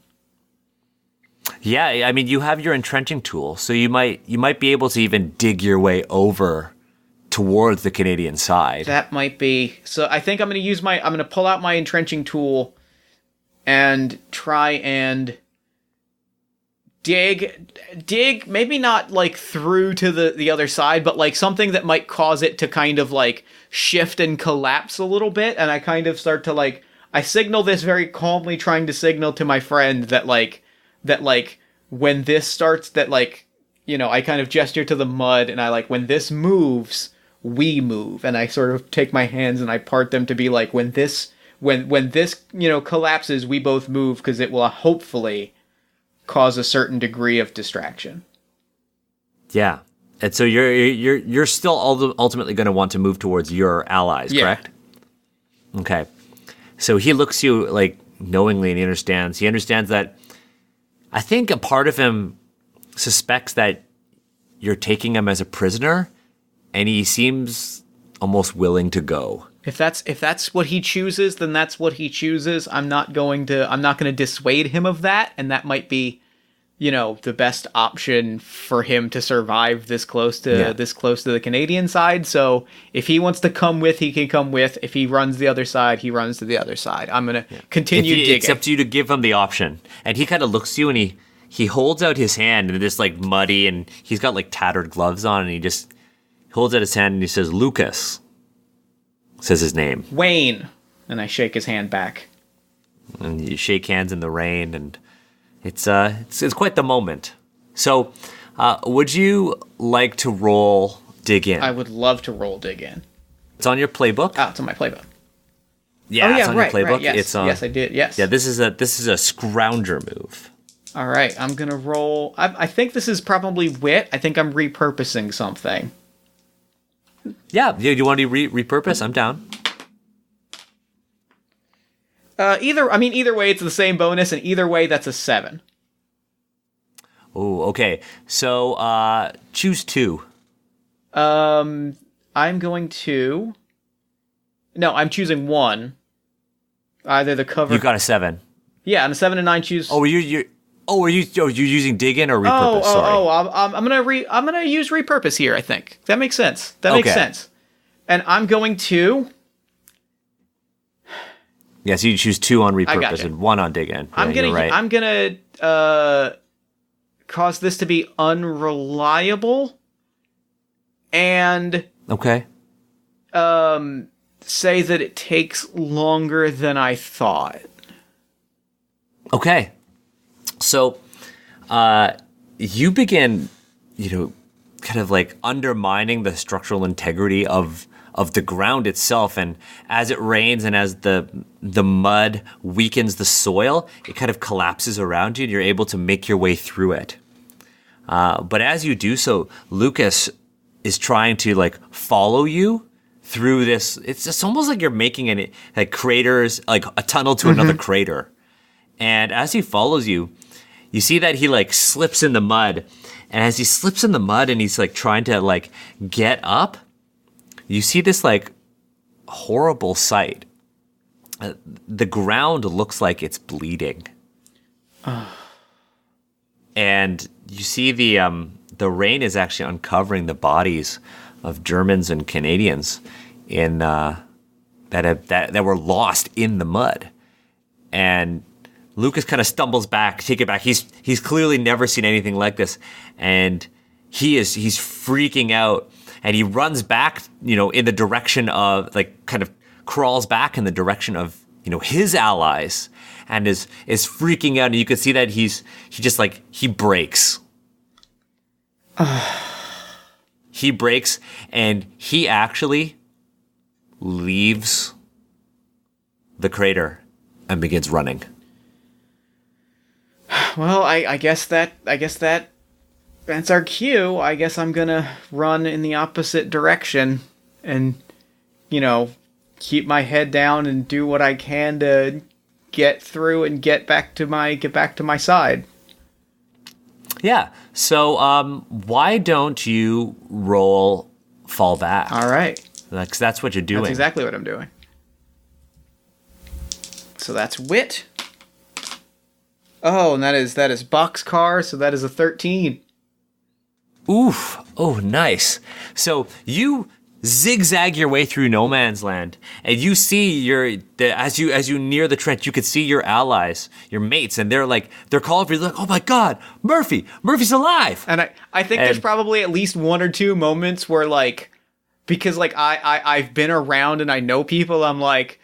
Yeah, I mean, you have your entrenching tool, so you might be able to even dig your way over towards the Canadian side. That might be. So I think I'm going to pull out my entrenching tool and try and dig, maybe not like through to the other side, but like something that might cause it to kind of like shift and collapse a little bit. And I kind of start to like, I signal this very calmly, trying to signal to my friend that when this starts, that like, I kind of gesture to the mud and I like, when this moves, we move. And I sort of take my hands and I part them to be like, when this collapses, we both move, because it will hopefully cause a certain degree of distraction. Yeah. And so you're still ultimately going to want to move towards your allies, correct? Okay. So he looks you like knowingly, and he understands. He understands that I think a part of him suspects that you're taking him as a prisoner, and he seems almost willing to go. If that's what he chooses, then that's what he chooses. I'm not going to dissuade him of that, and that might be, the best option for him to survive this close to the Canadian side. So if he wants to come with, he can come with. If he runs the other side, he runs to the other side. I'm gonna continue digging. It's up to you to give him the option. And he kind of looks at you and he holds out his hand, and it's like muddy, and he's got like tattered gloves on, and he just holds out his hand and he says, "Lucas," says his name. "Wayne," and I shake his hand back. And you shake hands in the rain, and it's quite the moment. So, would you like to roll dig in? I would love to roll dig in. It's on your playbook. Oh, it's on my playbook. Yeah, it's on your playbook. Right, yes. It's on. Yes, I did. Yes. Yeah, this is a scrounger move. All right, I'm gonna roll. I think this is probably wit. I think I'm repurposing something. Yeah, do you want to repurpose? I'm down. Either way, it's the same bonus, and either way, that's a 7. Oh, okay. So, choose 2. I'm choosing 1. Either the cover. You got a 7. Yeah, and a 7 and 9 choose. Oh, you're using dig in or repurpose? Sorry. I'm gonna use repurpose here. I think that makes sense. Makes sense. And I'm going to. Yeah, so you choose 2 on repurpose gotcha. and 1 on dig in. I'm gonna cause this to be unreliable, and okay. Say that it takes longer than I thought. Okay. So, you begin, kind of like undermining the structural integrity of the ground itself, and as it rains and as the mud weakens the soil, it kind of collapses around you, and you're able to make your way through it. But as you do so, Lucas is trying to like follow you through this. It's almost like you're making craters, like a tunnel to another crater. And as he follows you, you see that he like slips in the mud, and as he slips in the mud and he's like trying to like get up, you see this like horrible sight. The ground looks like it's bleeding. And you see the rain is actually uncovering the bodies of Germans and Canadians that were lost in the mud. And Lucas kind of stumbles back, take it back. He's clearly never seen anything like this, and he's freaking out. And he runs back, in the direction of, like, kind of crawls back in the direction of, his allies, and is freaking out. And you can see that he breaks. He breaks, and he actually leaves the crater and begins running. Well, I guess that's our cue. I guess I'm gonna run in the opposite direction and, keep my head down and do what I can to get through and get back to my side. Yeah. So, why don't you roll fall back? All right. That's what you're doing. That's exactly what I'm doing. So that's wit. Oh, and that is boxcar, so that is a 13. Oof. Oh, nice. So you zigzag your way through no man's land, and you see as you near the trench, you could see your allies, your mates, and they're calling for you, like, oh my God, Murphy's alive. And I think there's probably at least 1 or 2 moments where, like, because like I've been around and I know people, I'm like,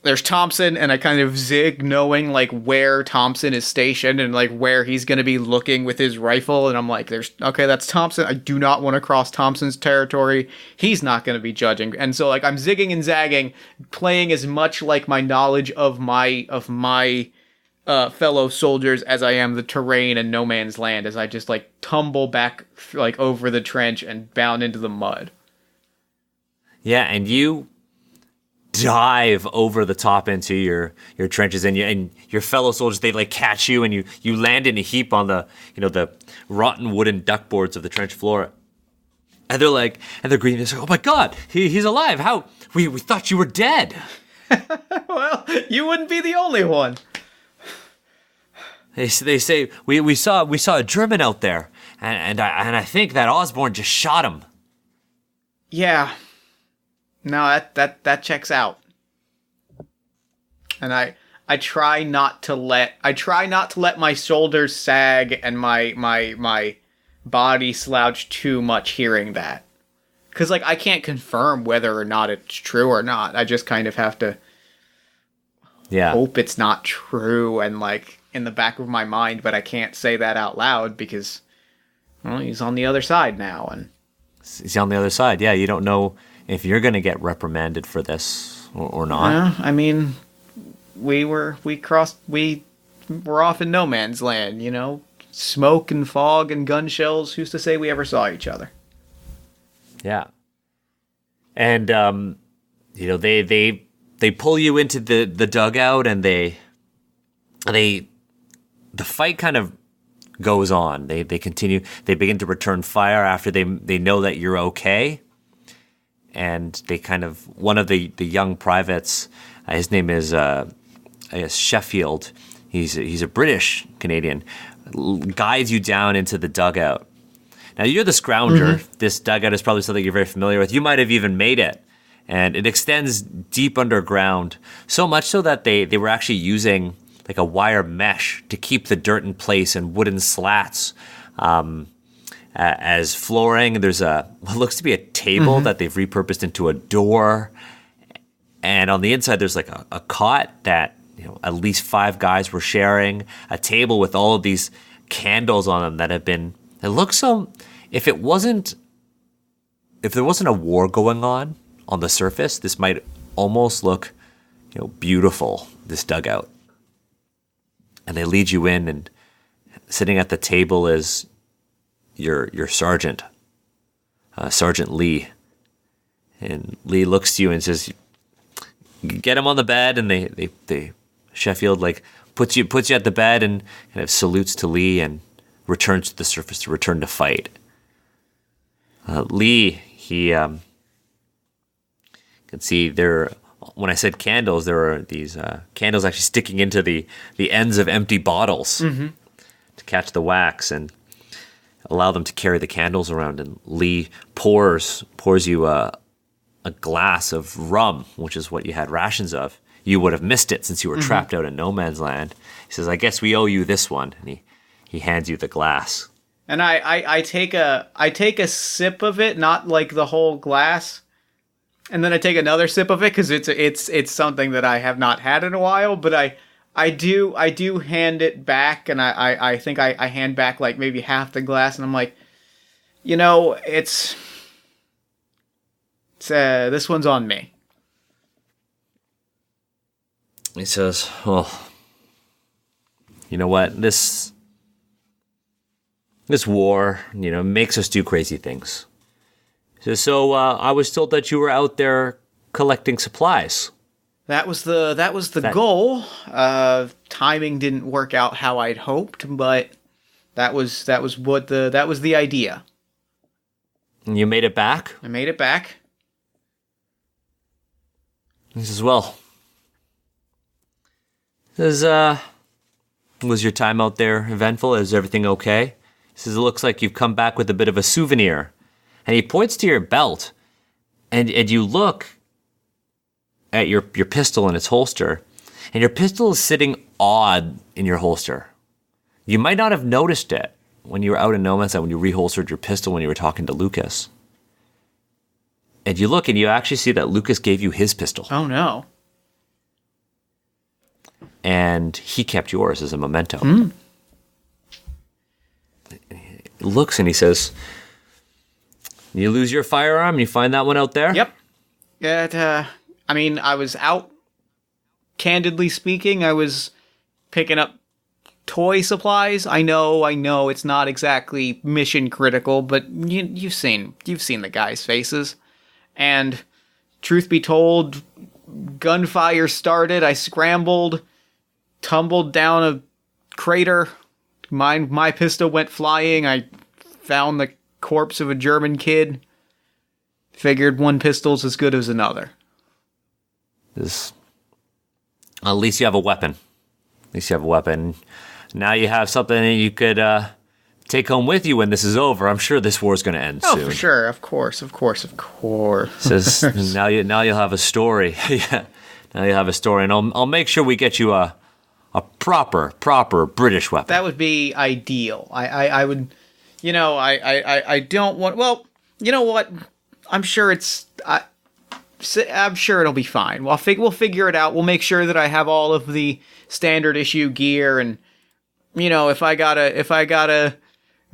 there's Thompson, and I kind of zig knowing like where Thompson is stationed and like where he's going to be looking with his rifle. And I'm like, that's Thompson. I do not want to cross Thompson's territory. He's not going to be judging. And so like I'm zigging and zagging, playing as much like my knowledge of my fellow soldiers as I am the terrain and no man's land, as I just like tumble back like over the trench and bound into the mud. Yeah. And you dive over the top into your trenches, and your fellow soldiers, they like catch you, and you land in a heap on the the rotten wooden duck boards of the trench floor. And they're greeting us. Oh my God, he's alive! How we thought you were dead. Well, you wouldn't be the only one. They say we saw a German out there, and I think that Osborne just shot him. Yeah. No, that checks out. And I try not to let my shoulders sag and my body slouch too much hearing that. 'Cause like I can't confirm whether or not it's true or not. I just kind of have to hope it's not true and like in the back of my mind, but I can't say that out loud because well, he's on the other side now and he's on the other side. Yeah, you don't know if you're going to get reprimanded for this or not. Yeah, I mean, we were off in no man's land, you know? Smoke and fog and gun shells. Who's to say we ever saw each other? Yeah. And, they pull you into the dugout and the fight kind of goes on. They continue. They begin to return fire after they know that you're okay. And they kind of, one of the young privates, his name is, I guess, Sheffield. He's a British Canadian, guides you down into the dugout. Now, you're the scrounger. Mm-hmm. This dugout is probably something you're very familiar with. You might have even made it. And it extends deep underground, so much so that they were actually using like a wire mesh to keep the dirt in place and wooden slats as flooring. There's what looks to be a table that they've repurposed into a door. And on the inside, there's like a cot that at least 5 guys were sharing, a table with all of these candles on them that have been... It looks so... If there wasn't a war going on the surface, this might almost look, beautiful, this dugout. And they lead you in, and sitting at the table is your sergeant, Sergeant Lee. And Lee looks to you and says, "Get him on the bed." And they Sheffield puts you at the bed and kind of salutes to Lee and returns to the surface to return to fight. Lee, he can see there. When I said candles, there are these candles actually sticking into the ends of empty bottles to catch the wax and allow them to carry the candles around. And Lee pours you a glass of rum, which is what you had rations of. You would have missed it since you were trapped out in no man's land. He says, "I guess we owe you this one," and he hands you the glass. And I take a sip of it, not like the whole glass. And then I take another sip of it because it's something that I have not had in a while. But I do hand it back, and I think I hand back like maybe half the glass, and I'm like, it's this one's on me. He says, "Well, you know what? This war, makes us do crazy things." So I was told that you were out there collecting supplies. That was the goal. Timing didn't work out how I'd hoped, but that was the idea. And you made it back? I made it back. He says, "Well, was your time out there eventful? Is everything okay?" He says, "It looks like you've come back with a bit of a souvenir." And he points to your belt, and you look at your pistol in its holster, and your pistol is sitting odd in your holster. You might not have noticed it when you were out in No Man's Land, when you reholstered your pistol when you were talking to Lucas. And you look, and you actually see that Lucas gave you his pistol. Oh, no. And he kept yours as a memento. He looks, and he says... "You lose your firearm, you find that one out there?" Yep. Yeah, I was out, candidly speaking, I was picking up toy supplies. I know, it's not exactly mission critical, but you've seen the guys' faces. And truth be told, gunfire started, I scrambled, tumbled down a crater, my pistol went flying, I found the corpse of a German kid, Figured one pistol's as good as another. At least you have a weapon. Now you have something that you could take home with you when this is over. I'm sure this war's going to end soon. Oh, for sure. Of course. Says now you'll have a story. Yeah, now you'll have a story, and I'll make sure we get you a proper British weapon. That would be ideal. I would, I don't want. Well, you know what? I'm sure I'm sure it'll be fine. We'll figure it out. We'll make sure that I have all of the standard issue gear, and if I gotta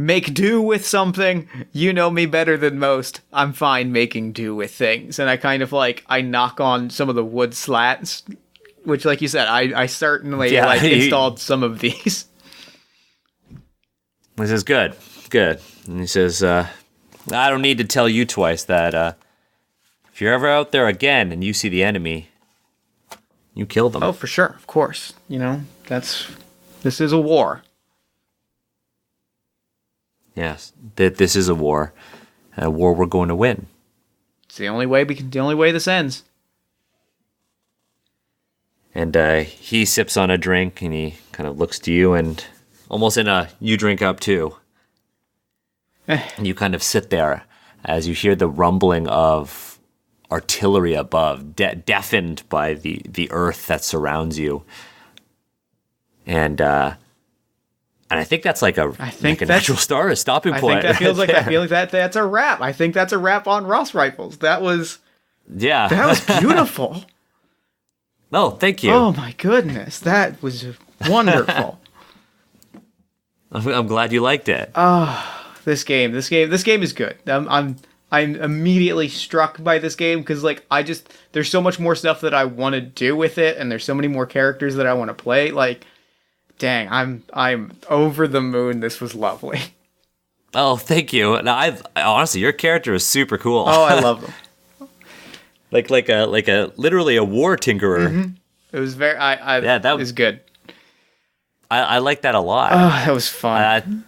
make do with something, you know me better than most. I'm fine making do with things, and I kind of I knock on some of the wood slats, which, like you said, I certainly installed some of these. He says, good. And he says, I don't need to tell you twice that if you're ever out there again and you see the enemy, you kill them. Oh, for sure. Of course. This is a war. Yes, this is a war we're going to win. It's the only way this ends. And he sips on a drink, and he kind of looks to you, and almost in a you drink up too. And you kind of sit there as you hear the rumbling of artillery above, deafened by the earth that surrounds you. And I think that's like a natural start, a stopping point. I feel like that's a wrap. I think that's a wrap on Ross rifles. That was beautiful. Oh, thank you. Oh my goodness, that was wonderful. I'm glad you liked it. This game is good. I'm immediately struck by this game because there's so much more stuff that I want to do with it, and there's so many more characters that I want to play. Dang, I'm over the moon. This was lovely. Oh, thank you. Now, I honestly, your character is super cool. Oh, I love them. like a literally a war tinkerer. Mm-hmm. It was very. That was good. I like that a lot. Oh, that was fun.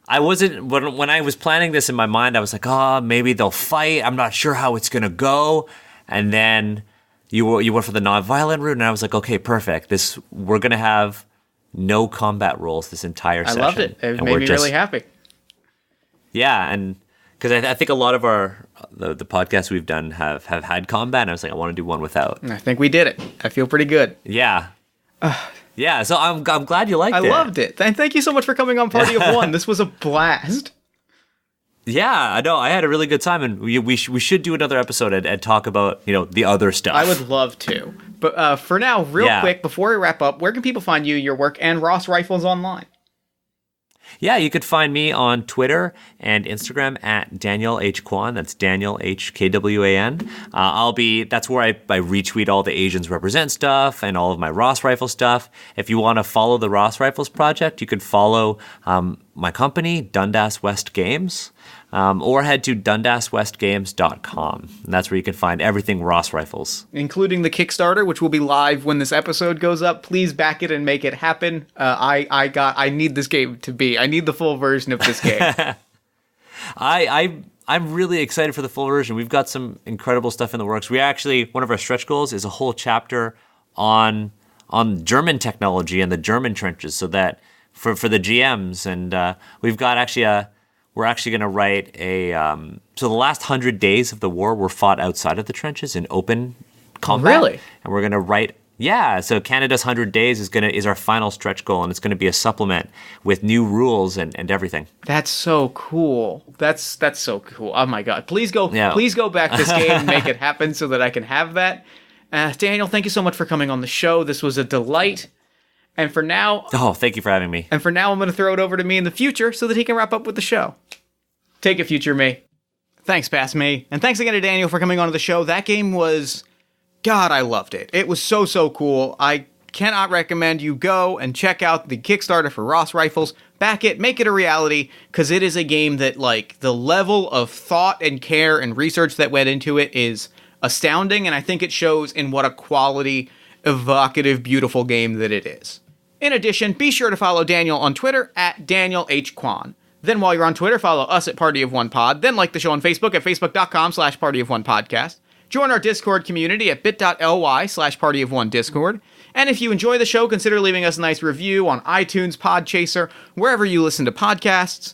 I wasn't when I was planning this in my mind. I was like, maybe they'll fight. I'm not sure how it's gonna go. And then you went for the non-violent route, and I was like, okay, perfect. We're gonna have no combat rules this entire session. I loved it. It made me really happy. Yeah, and because I think a lot of the podcasts we've done have had combat, and I was like, I want to do one without. I think we did it. I feel pretty good. Yeah. Yeah, so I'm glad you liked it. I loved it. And thank you so much for coming on Party of One. This was a blast. Yeah, I know. I had a really good time, and we should do another episode and talk about the other stuff. I would love to. But for now, real quick, before we wrap up, where can people find you, your work, and Ross Rifles online? Yeah, you could find me on Twitter and Instagram at Daniel H. Kwan. That's Daniel H. Kwan. That's where I retweet all the Asians Represent stuff and all of my Ross Rifle stuff. If you want to follow the Ross Rifles project, you could follow my company, Dundas West Games, or head to dundaswestgames.com. And that's where you can find everything Ross Rifles. Including the Kickstarter, which will be live when this episode goes up. Please back it and make it happen. I need this game I need the full version of this game. I'm really excited for the full version. We've got some incredible stuff in the works. One of our stretch goals is a whole chapter on German technology and the German trenches, so that for the GMs, and we've got we're actually going to write so the last 100 days of the war were fought outside of the trenches in open combat. Really? And we're going to write, so Canada's 100 days is our final stretch goal, and it's going to be a supplement with new rules and everything. That's so cool. That's so cool. Oh my God. Please go back this game and make it happen so that I can have that. Daniel, thank you so much for coming on the show. This was a delight. And for now... Oh, thank you for having me. And for now, I'm going to throw it over to me in the future so that he can wrap up with the show. Take it, future me. Thanks, past me. And thanks again to Daniel for coming onto the show. That game was... God, I loved it. It was so, so cool. I cannot recommend you go and check out the Kickstarter for Ross Rifles. Back it, make it a reality, because it is a game that, the level of thought and care and research that went into it is astounding, and I think it shows in what a quality, evocative, beautiful game that it is. In addition, be sure to follow Daniel on Twitter at Daniel H. Kwan. Then while you're on Twitter, follow us at Party of One Pod. Then like the show on Facebook at facebook.com/partyofonepodcast. Join our Discord community at bit.ly/partyofonediscord. And if you enjoy the show, consider leaving us a nice review on iTunes, Podchaser, wherever you listen to podcasts.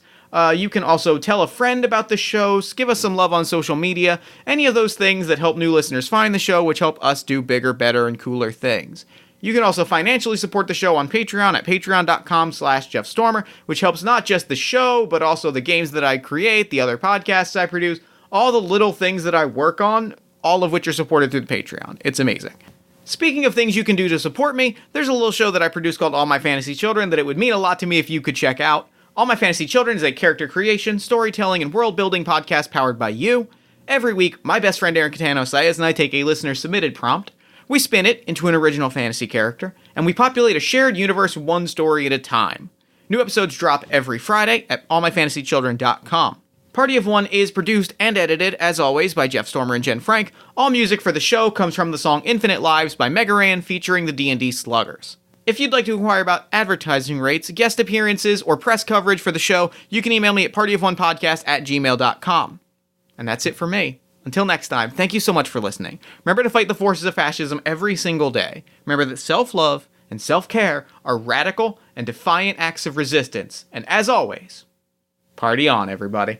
You can also tell a friend about the show, give us some love on social media, any of those things that help new listeners find the show, which help us do bigger, better, and cooler things. You can also financially support the show on Patreon at patreon.com/JeffStormer, which helps not just the show, but also the games that I create, the other podcasts I produce, all the little things that I work on, all of which are supported through the Patreon. It's amazing. Speaking of things you can do to support me, there's a little show that I produce called All My Fantasy Children that it would mean a lot to me if you could check out. All My Fantasy Children is a character creation, storytelling, and world-building podcast powered by you. Every week, my best friend Aaron Catano-Sayas and I take a listener-submitted prompt, we spin it into an original fantasy character, and we populate a shared universe one story at a time. New episodes drop every Friday at allmyfantasychildren.com. Party of One is produced and edited, as always, by Jeff Stormer and Jen Frank. All music for the show comes from the song Infinite Lives by Mega Ran featuring the D&D Sluggers. If you'd like to inquire about advertising rates, guest appearances, or press coverage for the show, you can email me at partyofonepodcast@gmail.com. And that's it for me. Until next time, thank you so much for listening. Remember to fight the forces of fascism every single day. Remember that self-love and self-care are radical and defiant acts of resistance. And as always, party on, everybody.